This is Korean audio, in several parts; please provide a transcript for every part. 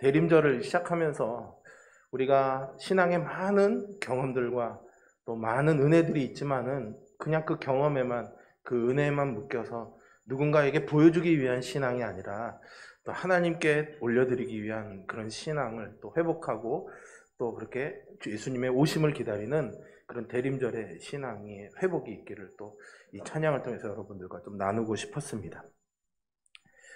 대림절을 시작하면서 우리가 신앙의 많은 경험들과 또 많은 은혜들이 있지만은 그냥 그 경험에만, 그 은혜에만 묶여서 누군가에게 보여주기 위한 신앙이 아니라 또 하나님께 올려드리기 위한 그런 신앙을 또 회복하고 또 그렇게 예수님의 오심을 기다리는 그런 대림절의 신앙의 회복이 있기를 또 이 찬양을 통해서 여러분들과 좀 나누고 싶었습니다.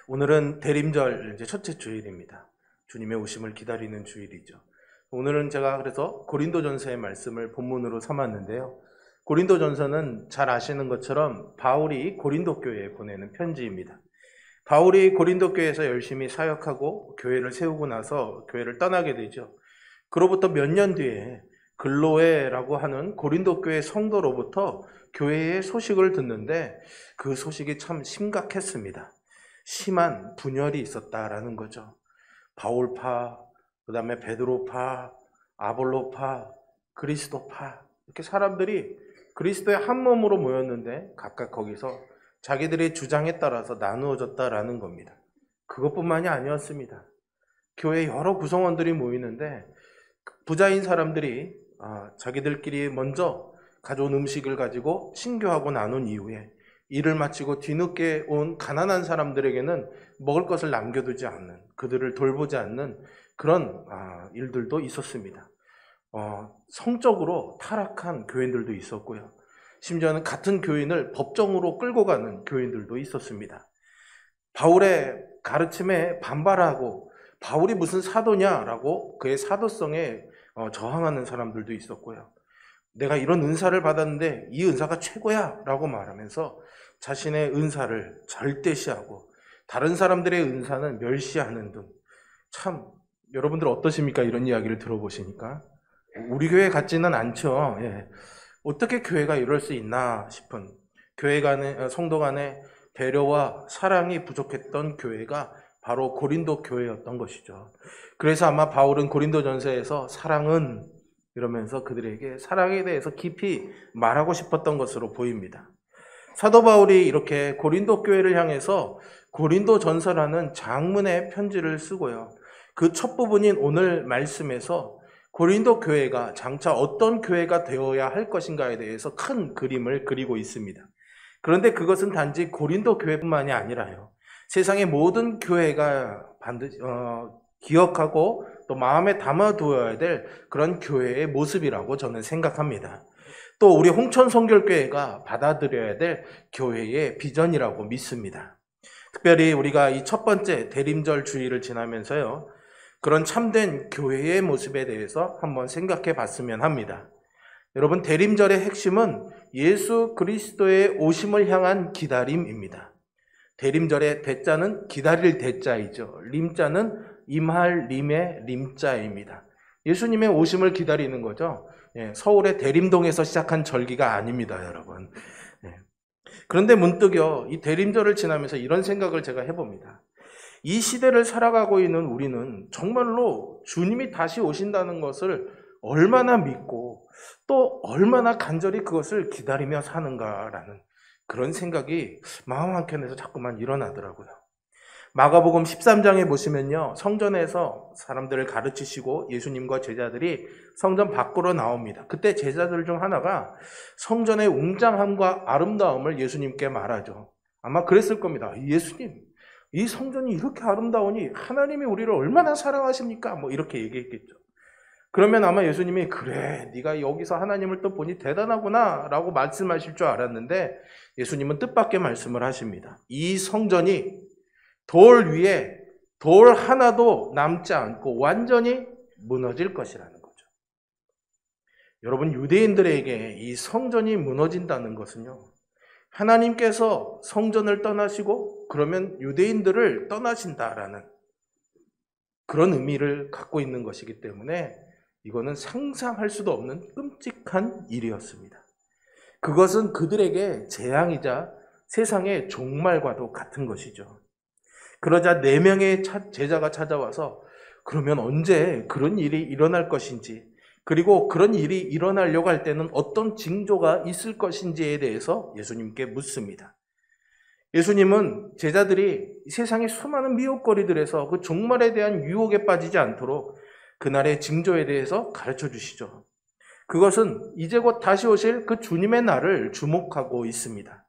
오늘은 대림절 이제 첫째 주일입니다. 주님의 오심을 기다리는 주일이죠. 오늘은 제가 그래서 고린도전서의 말씀을 본문으로 삼았는데요. 고린도전서는 잘 아시는 것처럼 바울이 고린도 교회에 보내는 편지입니다. 바울이 고린도 교회에서 열심히 사역하고 교회를 세우고 나서 교회를 떠나게 되죠. 그로부터 몇 년 뒤에 글로에라고 하는 고린도 교회 성도로부터 교회의 소식을 듣는데 그 소식이 참 심각했습니다. 심한 분열이 있었다라는 거죠. 바울파, 그 다음에 베드로파, 아볼로파, 그리스도파, 이렇게 사람들이 그리스도의 한 몸으로 모였는데 각각 거기서 자기들의 주장에 따라서 나누어졌다라는 겁니다. 그것뿐만이 아니었습니다. 교회 여러 구성원들이 모이는데 부자인 사람들이 자기들끼리 먼저 가져온 음식을 가지고 친교하고 나눈 이후에 일을 마치고 뒤늦게 온 가난한 사람들에게는 먹을 것을 남겨두지 않는, 그들을 돌보지 않는 그런 일들도 있었습니다. 성적으로 타락한 교인들도 있었고요. 심지어는 같은 교인을 법정으로 끌고 가는 교인들도 있었습니다. 바울의 가르침에 반발하고 바울이 무슨 사도냐라고 그의 사도성에 저항하는 사람들도 있었고요. 내가 이런 은사를 받았는데 이 은사가 최고야 라고 말하면서 자신의 은사를 절대시하고 다른 사람들의 은사는 멸시하는 등, 참 여러분들 어떠십니까? 이런 이야기를 들어보시니까 우리 교회 같지는 않죠. 예. 어떻게 교회가 이럴 수 있나 싶은, 교회 간의 성도 간의 배려와 사랑이 부족했던 교회가 바로 고린도 교회였던 것이죠. 그래서 아마 바울은 고린도전서에서 사랑은 이러면서 그들에게 사랑에 대해서 깊이 말하고 싶었던 것으로 보입니다. 사도 바울이 이렇게 고린도 교회를 향해서 고린도전서라는 장문의 편지를 쓰고요. 그 첫 부분인 오늘 말씀에서 고린도 교회가 장차 어떤 교회가 되어야 할 것인가에 대해서 큰 그림을 그리고 있습니다. 그런데 그것은 단지 고린도 교회뿐만이 아니라요. 세상의 모든 교회가 반드시 기억하고 또 마음에 담아두어야 될 그런 교회의 모습이라고 저는 생각합니다. 또 우리 홍천 성결교회가 받아들여야 될 교회의 비전이라고 믿습니다. 특별히 우리가 이 첫 번째 대림절 주일을 지나면서요, 그런 참된 교회의 모습에 대해서 한번 생각해 봤으면 합니다. 여러분, 대림절의 핵심은 예수 그리스도의 오심을 향한 기다림입니다. 대림절의 대자는 기다릴 대자이죠. 림자는 임할 림의 림자입니다. 예수님의 오심을 기다리는 거죠. 서울의 대림동에서 시작한 절기가 아닙니다, 여러분. 그런데 문득요, 이 대림절을 지나면서 이런 생각을 제가 해봅니다. 이 시대를 살아가고 있는 우리는 정말로 주님이 다시 오신다는 것을 얼마나 믿고 또 얼마나 간절히 그것을 기다리며 사는가라는 그런 생각이 마음 한켠에서 자꾸만 일어나더라고요. 마가복음 13장에 보시면요, 성전에서 사람들을 가르치시고 예수님과 제자들이 성전 밖으로 나옵니다. 그때 제자들 중 하나가 성전의 웅장함과 아름다움을 예수님께 말하죠. 아마 그랬을 겁니다. 예수님, 이 성전이 이렇게 아름다우니 하나님이 우리를 얼마나 사랑하십니까? 이렇게 얘기했겠죠. 그러면 아마 예수님이 그래, 네가 여기서 하나님을 또 보니 대단하구나 라고 말씀하실 줄 알았는데 예수님은 뜻밖의 말씀을 하십니다. 이 성전이 돌 위에 돌 하나도 남지 않고 완전히 무너질 것이라는 거죠. 여러분, 유대인들에게 이 성전이 무너진다는 것은요, 하나님께서 성전을 떠나시고 그러면 유대인들을 떠나신다라는 그런 의미를 갖고 있는 것이기 때문에 이거는 상상할 수도 없는 끔찍한 일이었습니다. 그것은 그들에게 재앙이자 세상의 종말과도 같은 것이죠. 그러자 4명의 제자가 찾아와서 그러면 언제 그런 일이 일어날 것인지, 그리고 그런 일이 일어나려고 할 때는 어떤 징조가 있을 것인지에 대해서 예수님께 묻습니다. 예수님은 제자들이 세상의 수많은 미혹거리들에서 그 종말에 대한 유혹에 빠지지 않도록 그날의 징조에 대해서 가르쳐 주시죠. 그것은 이제 곧 다시 오실 그 주님의 날을 주목하고 있습니다.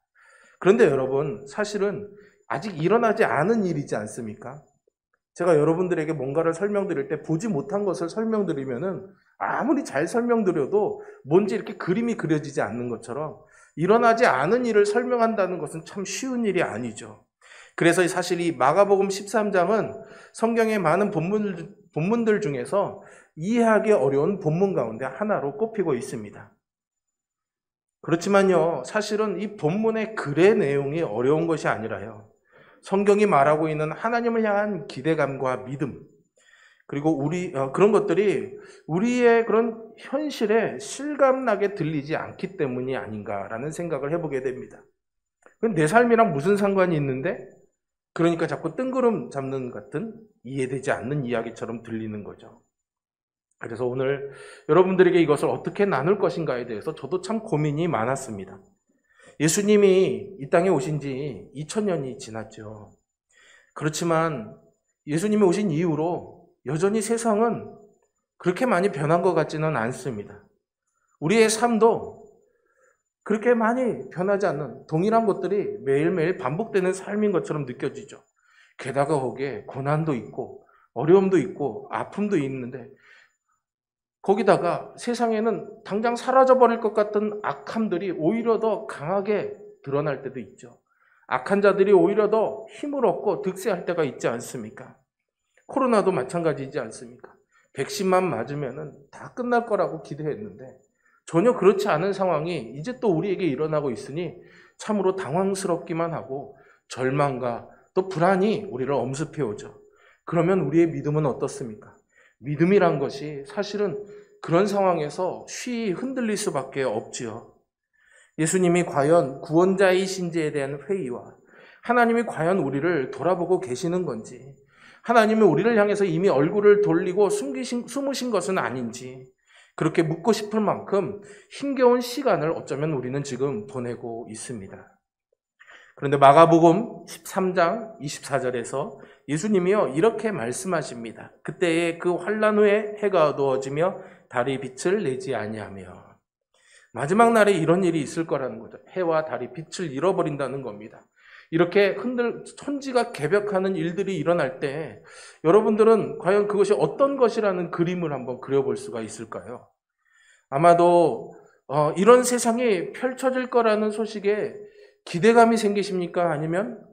그런데 여러분, 사실은 아직 일어나지 않은 일이지 않습니까? 제가 여러분들에게 뭔가를 설명드릴 때 보지 못한 것을 설명드리면은 아무리 잘 설명드려도 뭔지 이렇게 그림이 그려지지 않는 것처럼 일어나지 않은 일을 설명한다는 것은 참 쉬운 일이 아니죠. 그래서 사실 이 마가복음 13장은 성경의 많은 본문들 중에서 이해하기 어려운 본문 가운데 하나로 꼽히고 있습니다. 그렇지만요, 사실은 이 본문의 글의 내용이 어려운 것이 아니라요, 성경이 말하고 있는 하나님을 향한 기대감과 믿음, 그리고 그런 것들이 우리의 그런 현실에 실감나게 들리지 않기 때문이 아닌가라는 생각을 해보게 됩니다. 내 삶이랑 무슨 상관이 있는데? 그러니까 자꾸 뜬구름 잡는 같은 이해되지 않는 이야기처럼 들리는 거죠. 그래서 오늘 여러분들에게 이것을 어떻게 나눌 것인가에 대해서 저도 참 고민이 많았습니다. 예수님이 이 땅에 오신 지 2000년이 지났죠. 그렇지만 예수님이 오신 이후로 여전히 세상은 그렇게 많이 변한 것 같지는 않습니다. 우리의 삶도 그렇게 많이 변하지 않는 동일한 것들이 매일매일 반복되는 삶인 것처럼 느껴지죠. 게다가 거기에 고난도 있고 어려움도 있고 아픔도 있는데, 거기다가 세상에는 당장 사라져버릴 것 같은 악함들이 오히려 더 강하게 드러날 때도 있죠. 악한 자들이 오히려 더 힘을 얻고 득세할 때가 있지 않습니까? 코로나도 마찬가지지 않습니까? 백신만 맞으면 다 끝날 거라고 기대했는데 전혀 그렇지 않은 상황이 이제 또 우리에게 일어나고 있으니 참으로 당황스럽기만 하고 절망과 또 불안이 우리를 엄습해오죠. 그러면 우리의 믿음은 어떻습니까? 믿음이란 것이 사실은 그런 상황에서 쉬이 흔들릴 수밖에 없지요. 예수님이 과연 구원자이신지에 대한 회의와 하나님이 과연 우리를 돌아보고 계시는 건지, 하나님이 우리를 향해서 이미 얼굴을 돌리고 숨으신 것은 아닌지, 그렇게 묻고 싶을 만큼 힘겨운 시간을 어쩌면 우리는 지금 보내고 있습니다. 그런데 마가복음 13장 24절에서 예수님이요 이렇게 말씀하십니다. 그때에 그 환난 후에 해가 어두워지며 달이 빛을 내지 아니하며. 마지막 날에 이런 일이 있을 거라는 거죠. 해와 달이 빛을 잃어버린다는 겁니다. 이렇게 천지가 개벽하는 일들이 일어날 때 여러분들은 과연 그것이 어떤 것이라는 그림을 한번 그려볼 수가 있을까요? 아마도 이런 세상이 펼쳐질 거라는 소식에 기대감이 생기십니까? 아니면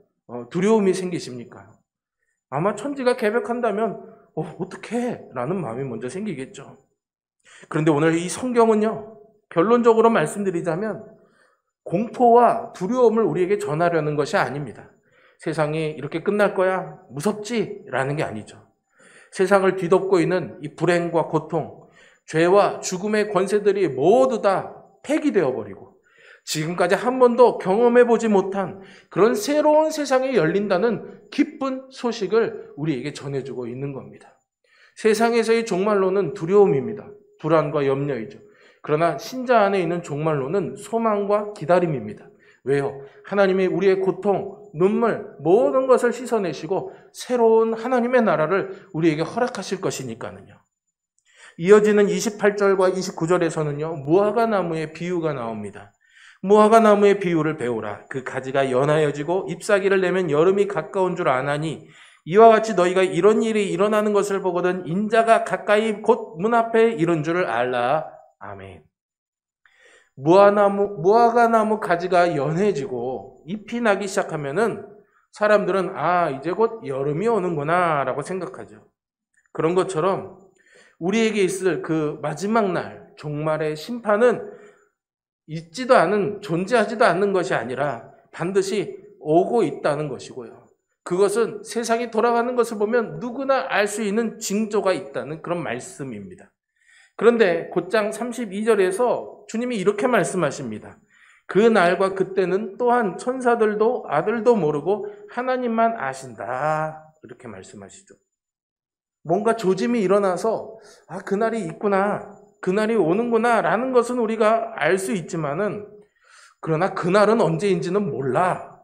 두려움이 생기십니까? 아마 천지가 개벽한다면 어떡해? 라는 마음이 먼저 생기겠죠. 그런데 오늘 이 성경은요, 결론적으로 말씀드리자면 공포와 두려움을 우리에게 전하려는 것이 아닙니다. 세상이 이렇게 끝날 거야? 무섭지? 라는 게 아니죠. 세상을 뒤덮고 있는 이 불행과 고통, 죄와 죽음의 권세들이 모두 다 폐기되어 버리고 지금까지 한 번도 경험해보지 못한 그런 새로운 세상이 열린다는 기쁜 소식을 우리에게 전해주고 있는 겁니다. 세상에서의 종말로는 두려움입니다. 불안과 염려이죠. 그러나 신자 안에 있는 종말로는 소망과 기다림입니다. 왜요? 하나님이 우리의 고통, 눈물, 모든 것을 씻어내시고 새로운 하나님의 나라를 우리에게 허락하실 것이니까는요. 이어지는 28절과 29절에서는요, 무화과 나무의 비유가 나옵니다. 무화과 나무의 비유를 배우라. 그 가지가 연하여지고 잎사귀를 내면 여름이 가까운 줄 아나니 이와 같이 너희가 이런 일이 일어나는 것을 보거든 인자가 가까이 곧 문 앞에 이른 줄을 알라. 아멘. 무화과 나무 가지가 연해지고 잎이 나기 시작하면은 사람들은 이제 곧 여름이 오는구나 라고 생각하죠. 그런 것처럼 우리에게 있을 그 마지막 날, 종말의 심판은 있지도 않은, 존재하지도 않는 것이 아니라 반드시 오고 있다는 것이고요. 그것은 세상이 돌아가는 것을 보면 누구나 알 수 있는 징조가 있다는 그런 말씀입니다. 그런데 곧장 32절에서 주님이 이렇게 말씀하십니다. 그 날과 그때는 또한 천사들도 아들도 모르고 하나님만 아신다. 이렇게 말씀하시죠. 뭔가 조짐이 일어나서 그날이 있구나, 그날이 오는구나 라는 것은 우리가 알 수 있지만은, 그러나 그날은 언제인지는 몰라.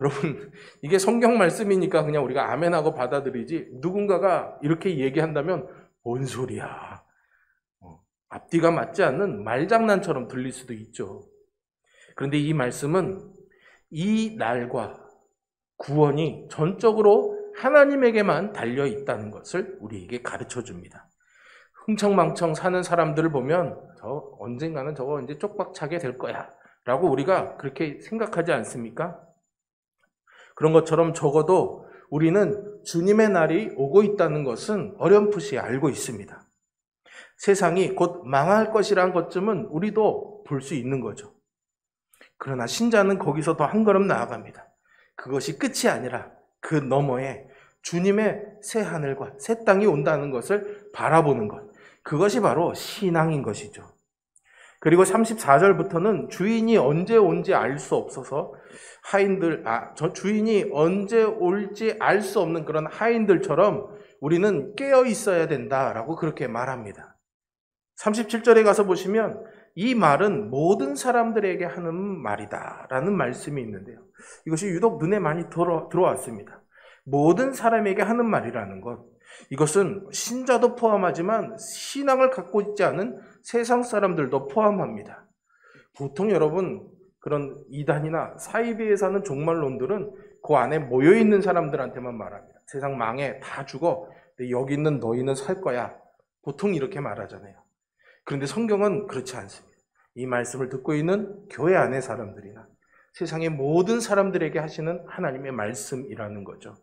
여러분, 이게 성경 말씀이니까 그냥 우리가 아멘하고 받아들이지, 누군가가 이렇게 얘기한다면 뭔 소리야. 앞뒤가 맞지 않는 말장난처럼 들릴 수도 있죠. 그런데 이 말씀은 이 날과 구원이 전적으로 하나님에게만 달려 있다는 것을 우리에게 가르쳐 줍니다. 흥청망청 사는 사람들을 보면 언젠가는 저거 이제 쪽박 차게 될 거야 라고 우리가 그렇게 생각하지 않습니까? 그런 것처럼 적어도 우리는 주님의 날이 오고 있다는 것은 어렴풋이 알고 있습니다. 세상이 곧 망할 것이란 것쯤은 우리도 볼 수 있는 거죠. 그러나 신자는 거기서 더 한 걸음 나아갑니다. 그것이 끝이 아니라 그 너머에 주님의 새 하늘과 새 땅이 온다는 것을 바라보는 것. 그것이 바로 신앙인 것이죠. 그리고 34절부터는 주인이 언제 온지 알 수 없어서 주인이 언제 올지 알 수 없는 그런 하인들처럼 우리는 깨어 있어야 된다라고 그렇게 말합니다. 37절에 가서 보시면 이 말은 모든 사람들에게 하는 말이다라는 말씀이 있는데요. 이것이 유독 눈에 많이 들어왔습니다. 모든 사람에게 하는 말이라는 것. 이것은 신자도 포함하지만 신앙을 갖고 있지 않은 세상 사람들도 포함합니다. 보통 여러분 그런 이단이나 사이비에 사는 종말론들은 그 안에 모여있는 사람들한테만 말합니다. 세상 망해, 다 죽어. 근데 여기 있는 너희는 살 거야. 보통 이렇게 말하잖아요. 그런데 성경은 그렇지 않습니다. 이 말씀을 듣고 있는 교회 안의 사람들이나 세상의 모든 사람들에게 하시는 하나님의 말씀이라는 거죠.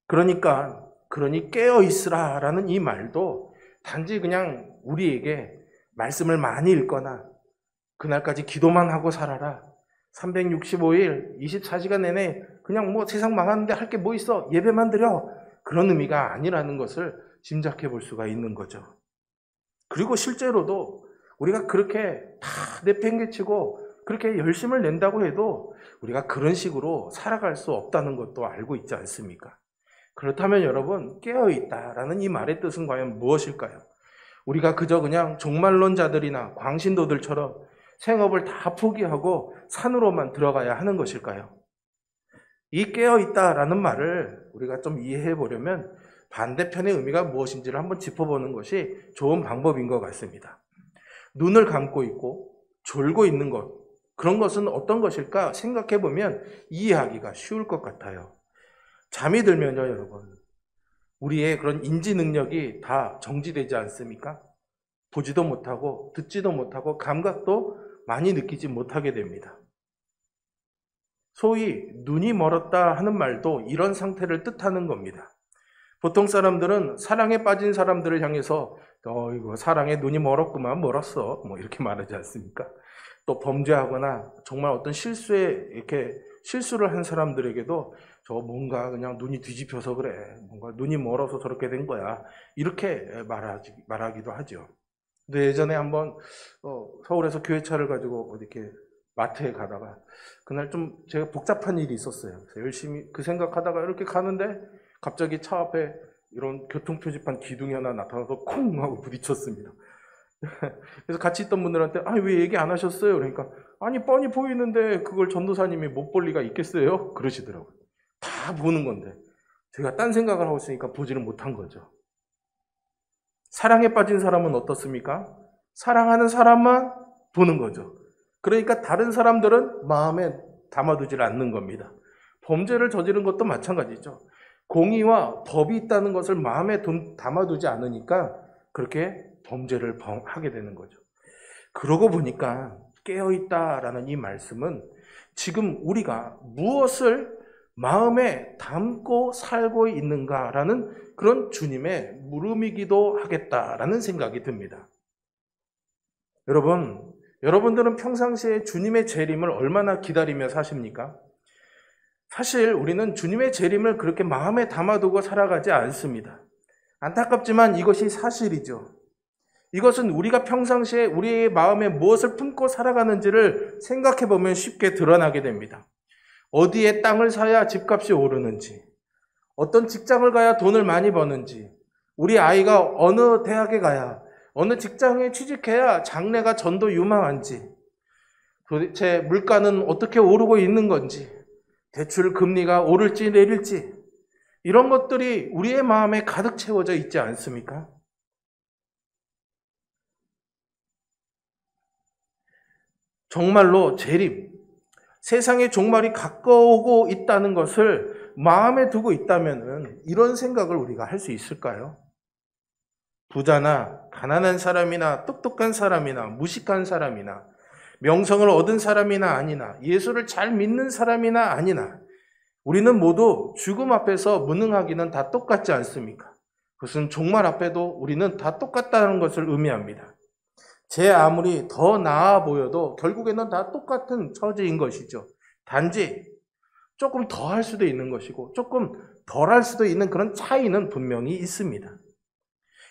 그러니 깨어 있으라라는 이 말도 단지 그냥 우리에게 말씀을 많이 읽거나 그날까지 기도만 하고 살아라. 365일 24시간 내내 그냥 뭐 세상 망하는데 할 게 뭐 있어? 예배만 드려. 그런 의미가 아니라는 것을 짐작해 볼 수가 있는 거죠. 그리고 실제로도 우리가 그렇게 다 내팽개치고 그렇게 열심을 낸다고 해도 우리가 그런 식으로 살아갈 수 없다는 것도 알고 있지 않습니까? 그렇다면 여러분, 깨어있다라는 이 말의 뜻은 과연 무엇일까요? 우리가 그저 그냥 종말론자들이나 광신도들처럼 생업을 다 포기하고 산으로만 들어가야 하는 것일까요? 이 깨어있다라는 말을 우리가 좀 이해해 보려면 반대편의 의미가 무엇인지를 한번 짚어보는 것이 좋은 방법인 것 같습니다. 눈을 감고 있고 졸고 있는 것, 그런 것은 어떤 것일까 생각해 보면 이해하기가 쉬울 것 같아요. 잠이 들면요, 여러분, 우리의 그런 인지 능력이 다 정지되지 않습니까? 보지도 못하고 듣지도 못하고 감각도 많이 느끼지 못하게 됩니다. 소위 눈이 멀었다 하는 말도 이런 상태를 뜻하는 겁니다. 보통 사람들은 사랑에 빠진 사람들을 향해서 이거 사랑에 눈이 멀었구만, 멀었어, 뭐 이렇게 말하지 않습니까? 또 범죄하거나 정말 어떤 실수를 한 사람들에게도 저 뭔가 그냥 눈이 뒤집혀서 그래, 뭔가 눈이 멀어서 저렇게 된 거야, 이렇게 말하기도 하죠. 근데 예전에 한번 서울에서 교회차를 가지고 이렇게 마트에 가다가 그날 좀 제가 복잡한 일이 있었어요. 그래서 열심히 그 생각하다가 이렇게 가는데 갑자기 차 앞에 이런 교통표지판 기둥이 하나 나타나서 콩 하고 부딪혔습니다. 그래서 같이 있던 분들한테 왜 얘기 안 하셨어요? 그러니까 아니 뻔히 보이는데 그걸 전도사님이 못 볼 리가 있겠어요? 그러시더라고요. 다 보는 건데 제가 딴 생각을 하고 있으니까 보지를 못한 거죠. 사랑에 빠진 사람은 어떻습니까? 사랑하는 사람만 보는 거죠. 그러니까 다른 사람들은 마음에 담아두질 않는 겁니다. 범죄를 저지른 것도 마찬가지죠. 공의와 법이 있다는 것을 마음에 담아두지 않으니까 그렇게 범죄를 하게 되는 거죠. 그러고 보니까 깨어있다라는 이 말씀은 지금 우리가 무엇을 마음에 담고 살고 있는가라는 그런 주님의 물음이기도 하겠다라는 생각이 듭니다. 여러분들은 평상시에 주님의 재림을 얼마나 기다리며 사십니까? 사실 우리는 주님의 재림을 그렇게 마음에 담아두고 살아가지 않습니다. 안타깝지만 이것이 사실이죠. 이것은 우리가 평상시에 우리의 마음에 무엇을 품고 살아가는지를 생각해보면 쉽게 드러나게 됩니다. 어디에 땅을 사야 집값이 오르는지, 어떤 직장을 가야 돈을 많이 버는지, 우리 아이가 어느 대학에 가야, 어느 직장에 취직해야 장래가 전도 유망한지, 도대체 물가는 어떻게 오르고 있는 건지, 대출 금리가 오를지 내릴지 이런 것들이 우리의 마음에 가득 채워져 있지 않습니까? 정말로 재림, 세상의 종말이 가까우고 있다는 것을 마음에 두고 있다면 이런 생각을 우리가 할 수 있을까요? 부자나 가난한 사람이나 똑똑한 사람이나 무식한 사람이나 명성을 얻은 사람이나 아니나 예수를 잘 믿는 사람이나 아니나 우리는 모두 죽음 앞에서 무능하기는 다 똑같지 않습니까? 그것은 종말 앞에도 우리는 다 똑같다는 것을 의미합니다. 제 아무리 더 나아 보여도 결국에는 다 똑같은 처지인 것이죠. 단지 조금 더 할 수도 있는 것이고 조금 덜 할 수도 있는 그런 차이는 분명히 있습니다.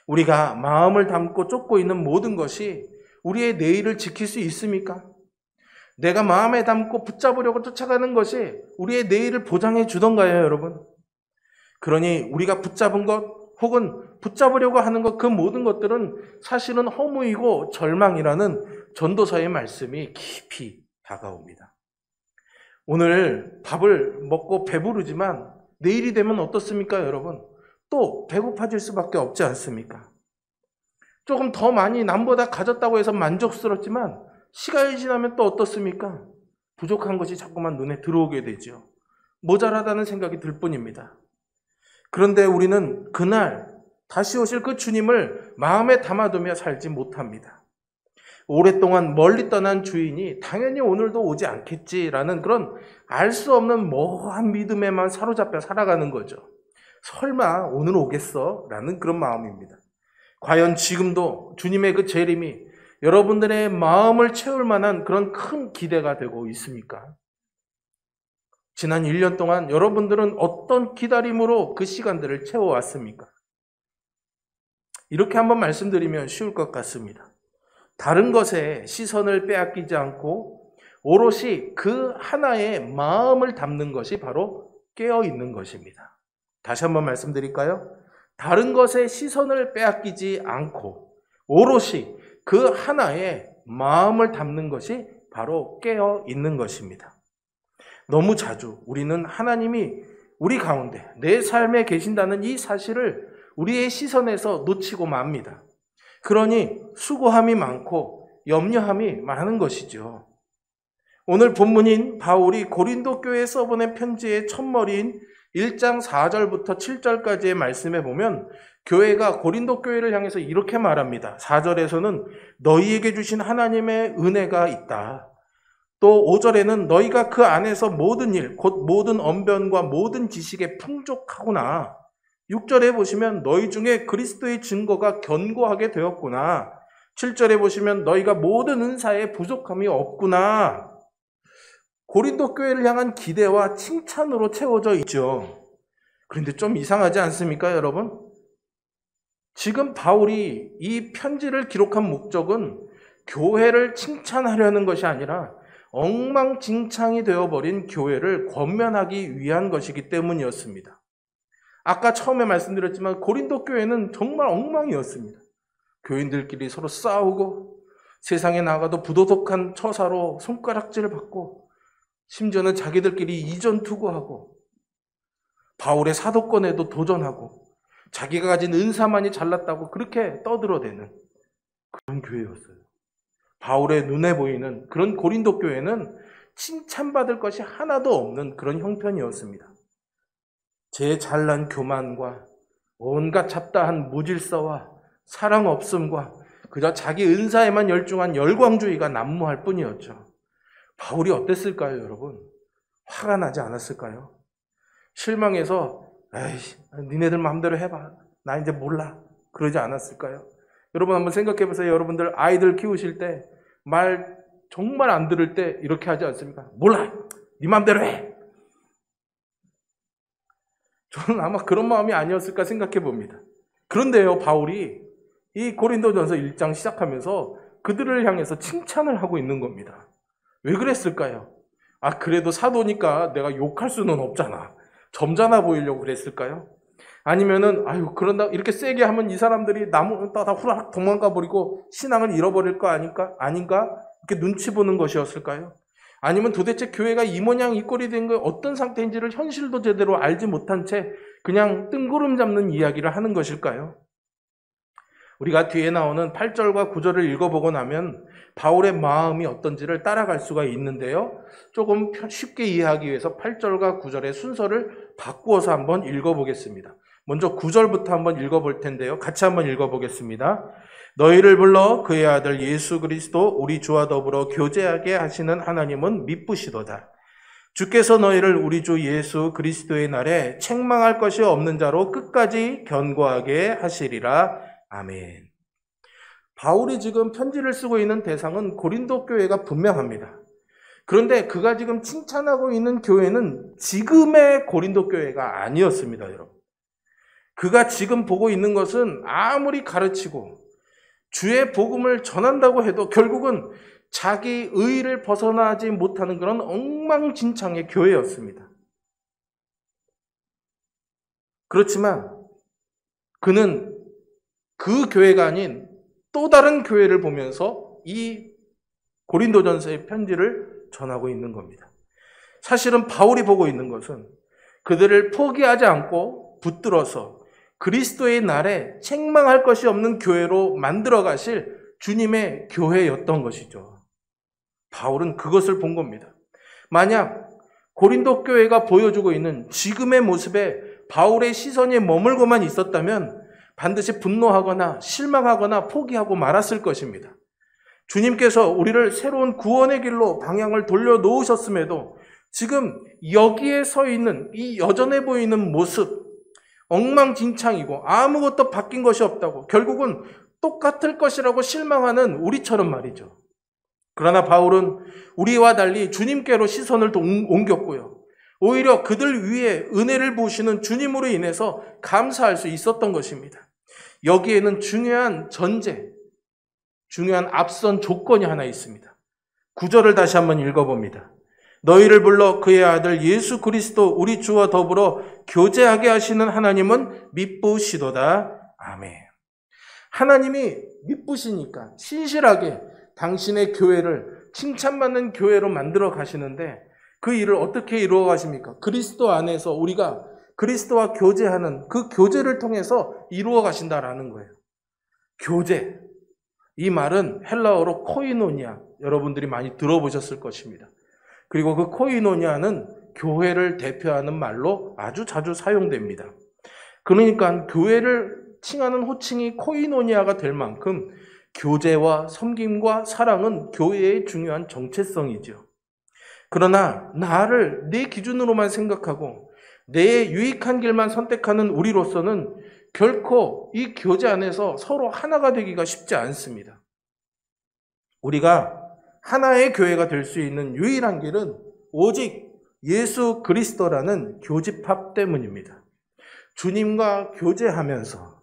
우리가 마음을 담고 쫓고 있는 모든 것이 우리의 내일을 지킬 수 있습니까? 내가 마음에 담고 붙잡으려고 쫓아가는 것이 우리의 내일을 보장해 주던가요, 여러분? 그러니 우리가 붙잡은 것 혹은 붙잡으려고 하는 것 그 모든 것들은 사실은 허무이고 절망이라는 전도서의 말씀이 깊이 다가옵니다. 오늘 밥을 먹고 배부르지만 내일이 되면 어떻습니까, 여러분? 또 배고파질 수밖에 없지 않습니까? 조금 더 많이 남보다 가졌다고 해서 만족스럽지만 시간이 지나면 또 어떻습니까? 부족한 것이 자꾸만 눈에 들어오게 되죠. 모자라다는 생각이 들 뿐입니다. 그런데 우리는 그날 다시 오실 그 주님을 마음에 담아두며 살지 못합니다. 오랫동안 멀리 떠난 주인이 당연히 오늘도 오지 않겠지라는 그런 알 수 없는 모호한 믿음에만 사로잡혀 살아가는 거죠. 설마 오늘 오겠어? 라는 그런 마음입니다. 과연 지금도 주님의 그 재림이 여러분들의 마음을 채울 만한 그런 큰 기대가 되고 있습니까? 지난 1년 동안 여러분들은 어떤 기다림으로 그 시간들을 채워왔습니까? 이렇게 한번 말씀드리면 쉬울 것 같습니다. 다른 것에 시선을 빼앗기지 않고 오롯이 그 하나의 마음을 담는 것이 바로 깨어있는 것입니다. 다시 한번 말씀드릴까요? 다른 것에 시선을 빼앗기지 않고 오롯이 그 하나의 마음을 담는 것이 바로 깨어있는 것입니다. 너무 자주 우리는 하나님이 우리 가운데 내 삶에 계신다는 이 사실을 우리의 시선에서 놓치고 맙니다. 그러니 수고함이 많고 염려함이 많은 것이죠. 오늘 본문인 바울이 고린도 교회에 써보낸 편지의 첫머리인 1장 4절부터 7절까지의 말씀에 보면 교회가 고린도 교회를 향해서 이렇게 말합니다. 4절에서는 너희에게 주신 하나님의 은혜가 있다. 또 5절에는 너희가 그 안에서 모든 일, 곧 모든 언변과 모든 지식에 풍족하구나. 6절에 보시면 너희 중에 그리스도의 증거가 견고하게 되었구나. 7절에 보시면 너희가 모든 은사에 부족함이 없구나. 고린도 교회를 향한 기대와 칭찬으로 채워져 있죠. 그런데 좀 이상하지 않습니까, 여러분? 지금 바울이 이 편지를 기록한 목적은 교회를 칭찬하려는 것이 아니라 엉망진창이 되어버린 교회를 권면하기 위한 것이기 때문이었습니다. 아까 처음에 말씀드렸지만 고린도 교회는 정말 엉망이었습니다. 교인들끼리 서로 싸우고 세상에 나가도 부도덕한 처사로 손가락질을 받고 심지어는 자기들끼리 이전투구하고 바울의 사도권에도 도전하고 자기가 가진 은사만이 잘났다고 그렇게 떠들어대는 그런 교회였어요. 바울의 눈에 보이는 그런 고린도 교회는 칭찬받을 것이 하나도 없는 그런 형편이었습니다. 제 잘난 교만과 온갖 잡다한 무질서와 사랑 없음과 그저 자기 은사에만 열중한 열광주의가 난무할 뿐이었죠. 바울이 어땠을까요, 여러분? 화가 나지 않았을까요? 실망해서 에이씨, 니네들 마음대로 해봐. 나 이제 몰라. 그러지 않았을까요? 여러분 한번 생각해 보세요. 여러분들 아이들 키우실 때 말 정말 안 들을 때 이렇게 하지 않습니까? 몰라. 네 마음대로 해. 저는 아마 그런 마음이 아니었을까 생각해 봅니다. 그런데요, 바울이 이 고린도전서 1장 시작하면서 그들을 향해서 칭찬을 하고 있는 겁니다. 왜 그랬을까요? 아, 그래도 사도니까 내가 욕할 수는 없잖아. 점잖아 보이려고 그랬을까요? 아니면은, 아유, 그런다, 이렇게 세게 하면 이 사람들이 다 후라락 도망가 버리고 신앙을 잃어버릴 거 아닌가? 이렇게 눈치 보는 것이었을까요? 아니면 도대체 교회가 이 모양 이 꼴이 된 게 어떤 상태인지를 현실도 제대로 알지 못한 채 그냥 뜬구름 잡는 이야기를 하는 것일까요? 우리가 뒤에 나오는 8절과 9절을 읽어보고 나면 바울의 마음이 어떤지를 따라갈 수가 있는데요. 조금 쉽게 이해하기 위해서 8절과 9절의 순서를 바꾸어서 한번 읽어보겠습니다. 먼저 9절부터 한번 읽어볼 텐데요. 같이 한번 읽어보겠습니다. 너희를 불러 그의 아들 예수 그리스도 우리 주와 더불어 교제하게 하시는 하나님은 미쁘시도다. 주께서 너희를 우리 주 예수 그리스도의 날에 책망할 것이 없는 자로 끝까지 견고하게 하시리라. 아멘. 바울이 지금 편지를 쓰고 있는 대상은 고린도 교회가 분명합니다. 그런데 그가 지금 칭찬하고 있는 교회는 지금의 고린도 교회가 아니었습니다, 여러분. 그가 지금 보고 있는 것은 아무리 가르치고 주의 복음을 전한다고 해도 결국은 자기 의의를 벗어나지 못하는 그런 엉망진창의 교회였습니다. 그렇지만 그는 그 교회가 아닌 또 다른 교회를 보면서 이 고린도전서의 편지를 전하고 있는 겁니다. 사실은 바울이 보고 있는 것은 그들을 포기하지 않고 붙들어서 그리스도의 날에 책망할 것이 없는 교회로 만들어 가실 주님의 교회였던 것이죠. 바울은 그것을 본 겁니다. 만약 고린도 교회가 보여주고 있는 지금의 모습에 바울의 시선이 머물고만 있었다면 반드시 분노하거나 실망하거나 포기하고 말았을 것입니다. 주님께서 우리를 새로운 구원의 길로 방향을 돌려놓으셨음에도 지금 여기에 서 있는 이 여전해 보이는 모습, 엉망진창이고 아무것도 바뀐 것이 없다고 결국은 똑같을 것이라고 실망하는 우리처럼 말이죠. 그러나 바울은 우리와 달리 주님께로 시선을 옮겼고요. 오히려 그들 위에 은혜를 부으시는 주님으로 인해서 감사할 수 있었던 것입니다. 여기에는 중요한 전제, 중요한 앞선 조건이 하나 있습니다. 9절을 다시 한번 읽어봅니다. 너희를 불러 그의 아들 예수 그리스도 우리 주와 더불어 교제하게 하시는 하나님은 미쁘시도다. 아멘. 하나님이 미쁘시니까 신실하게 당신의 교회를 칭찬받는 교회로 만들어 가시는데 그 일을 어떻게 이루어 가십니까? 그리스도 안에서 우리가 그리스도와 교제하는 그 교제를 통해서 이루어 가신다라는 거예요. 교제. 이 말은 헬라어로 코이노니아. 여러분들이 많이 들어보셨을 것입니다. 그리고 그 코이노니아는 교회를 대표하는 말로 아주 자주 사용됩니다. 그러니까 교회를 칭하는 호칭이 코이노니아가 될 만큼 교제와 섬김과 사랑은 교회의 중요한 정체성이죠. 그러나 나를 내 기준으로만 생각하고 내 유익한 길만 선택하는 우리로서는 결코 이 교제 안에서 서로 하나가 되기가 쉽지 않습니다. 우리가 하나의 교회가 될 수 있는 유일한 길은 오직 예수 그리스도라는 교집합 때문입니다. 주님과 교제하면서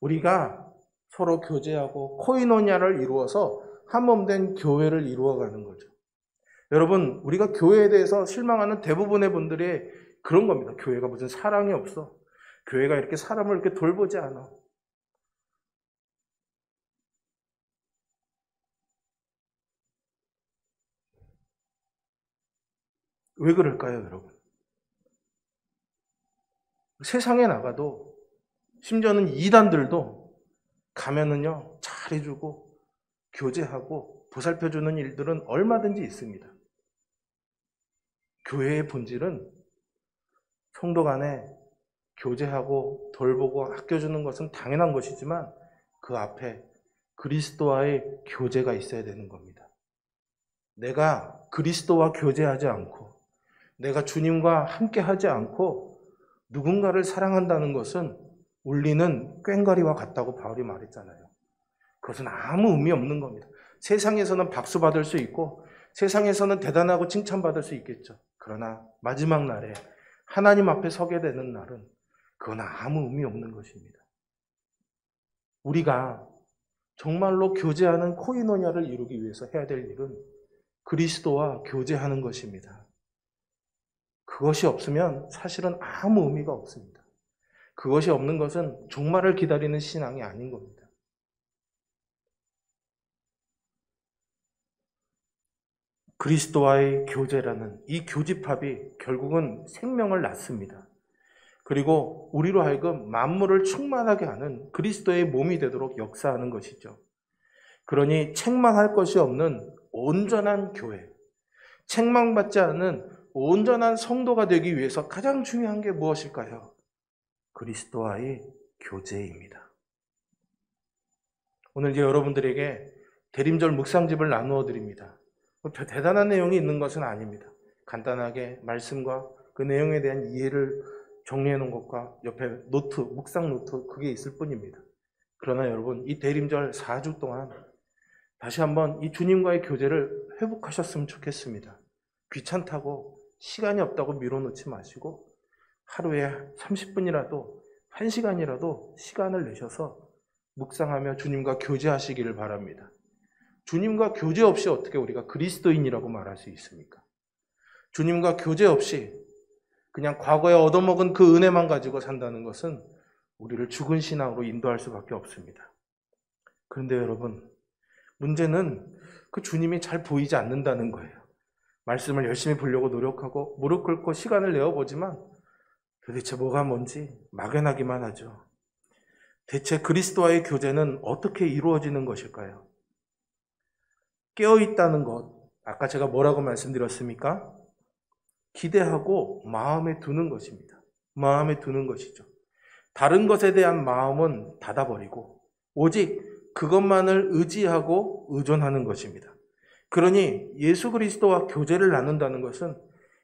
우리가 서로 교제하고 코이노니아를 이루어서 한몸된 교회를 이루어가는 거죠. 여러분, 우리가 교회에 대해서 실망하는 대부분의 분들이 그런 겁니다. 교회가 무슨 사랑이 없어. 교회가 이렇게 사람을 이렇게 돌보지 않아. 왜 그럴까요, 여러분? 세상에 나가도 심지어는 이단들도 가면은요 잘해주고 교제하고 보살펴주는 일들은 얼마든지 있습니다. 교회의 본질은 성도 간에 교제하고 돌보고 아껴주는 것은 당연한 것이지만 그 앞에 그리스도와의 교제가 있어야 되는 겁니다. 내가 그리스도와 교제하지 않고 내가 주님과 함께하지 않고 누군가를 사랑한다는 것은 울리는 꽹과리와 같다고 바울이 말했잖아요. 그것은 아무 의미 없는 겁니다. 세상에서는 박수 받을 수 있고 세상에서는 대단하고 칭찬받을 수 있겠죠. 그러나 마지막 날에 하나님 앞에 서게 되는 날은 그건 아무 의미 없는 것입니다. 우리가 정말로 교제하는 코이노니아를 이루기 위해서 해야 될 일은 그리스도와 교제하는 것입니다. 그것이 없으면 사실은 아무 의미가 없습니다. 그것이 없는 것은 종말을 기다리는 신앙이 아닌 겁니다. 그리스도와의 교제라는 이 교집합이 결국은 생명을 낳습니다. 그리고 우리로 하여금 만물을 충만하게 하는 그리스도의 몸이 되도록 역사하는 것이죠. 그러니 책망할 것이 없는 온전한 교회, 책망받지 않는 온전한 성도가 되기 위해서 가장 중요한 게 무엇일까요? 그리스도와의 교제입니다. 오늘 이제 여러분들에게 대림절 묵상집을 나누어 드립니다. 대단한 내용이 있는 것은 아닙니다. 간단하게 말씀과 그 내용에 대한 이해를 정리해 놓은 것과 옆에 노트, 묵상 노트 그게 있을 뿐입니다. 그러나 여러분, 이 대림절 4주 동안 다시 한번 이 주님과의 교제를 회복하셨으면 좋겠습니다. 귀찮다고 시간이 없다고 미뤄놓지 마시고 하루에 30분이라도 1시간이라도 시간을 내셔서 묵상하며 주님과 교제하시기를 바랍니다. 주님과 교제 없이 어떻게 우리가 그리스도인이라고 말할 수 있습니까? 주님과 교제 없이 그냥 과거에 얻어먹은 그 은혜만 가지고 산다는 것은 우리를 죽은 신앙으로 인도할 수밖에 없습니다. 그런데 여러분, 문제는 그 주님이 잘 보이지 않는다는 거예요. 말씀을 열심히 보려고 노력하고 무릎 꿇고 시간을 내어보지만 도대체 뭐가 뭔지 막연하기만 하죠. 대체 그리스도와의 교제는 어떻게 이루어지는 것일까요? 깨어있다는 것, 아까 제가 뭐라고 말씀드렸습니까? 기대하고 마음에 두는 것입니다. 마음에 두는 것이죠. 다른 것에 대한 마음은 닫아버리고 오직 그것만을 의지하고 의존하는 것입니다. 그러니 예수 그리스도와 교제를 나눈다는 것은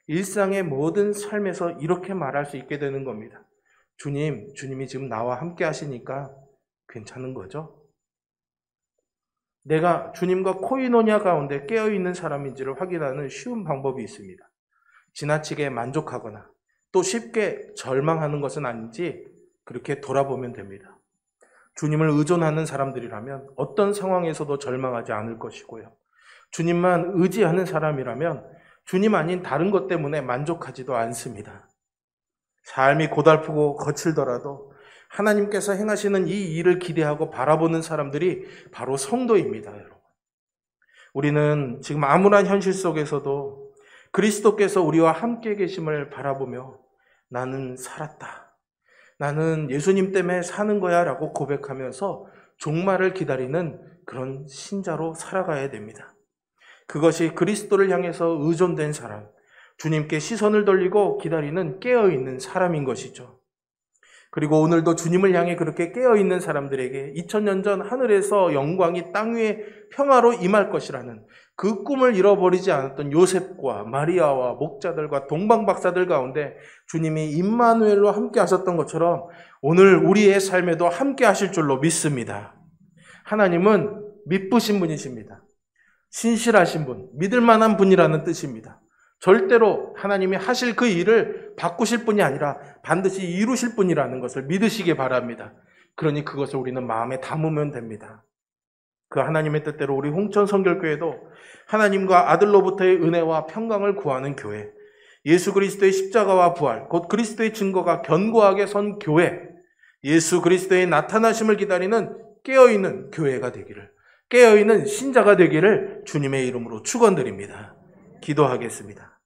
일상의 모든 삶에서 이렇게 말할 수 있게 되는 겁니다. 주님이 지금 나와 함께 하시니까 괜찮은 거죠? 내가 주님과 코이노냐 가운데 깨어있는 사람인지를 확인하는 쉬운 방법이 있습니다. 지나치게 만족하거나 또 쉽게 절망하는 것은 아닌지 그렇게 돌아보면 됩니다. 주님을 의존하는 사람들이라면 어떤 상황에서도 절망하지 않을 것이고요. 주님만 의지하는 사람이라면 주님 아닌 다른 것 때문에 만족하지도 않습니다. 삶이 고달프고 거칠더라도 하나님께서 행하시는 이 일을 기대하고 바라보는 사람들이 바로 성도입니다, 여러분. 우리는 지금 암울한 현실 속에서도 그리스도께서 우리와 함께 계심을 바라보며 나는 살았다. 나는 예수님 때문에 사는 거야 라고 고백하면서 종말을 기다리는 그런 신자로 살아가야 됩니다. 그것이 그리스도를 향해서 의존된 사람, 주님께 시선을 돌리고 기다리는 깨어있는 사람인 것이죠. 그리고 오늘도 주님을 향해 그렇게 깨어있는 사람들에게 2000년 전 하늘에서 영광이 땅 위에 평화로 임할 것이라는 그 꿈을 잃어버리지 않았던 요셉과 마리아와 목자들과 동방박사들 가운데 주님이 임마누엘로 함께 하셨던 것처럼 오늘 우리의 삶에도 함께 하실 줄로 믿습니다. 하나님은 미쁘신 분이십니다. 신실하신 분, 믿을 만한 분이라는 뜻입니다. 절대로 하나님이 하실 그 일을 바꾸실 분이 아니라 반드시 이루실 분이라는 것을 믿으시기 바랍니다. 그러니 그것을 우리는 마음에 담으면 됩니다. 그 하나님의 뜻대로 우리 홍천 성결교회도 하나님과 아들로부터의 은혜와 평강을 구하는 교회, 예수 그리스도의 십자가와 부활, 곧 그리스도의 증거가 견고하게 선 교회, 예수 그리스도의 나타나심을 기다리는 깨어있는 교회가 되기를, 깨어있는 신자가 되기를 주님의 이름으로 축원드립니다. 기도하겠습니다.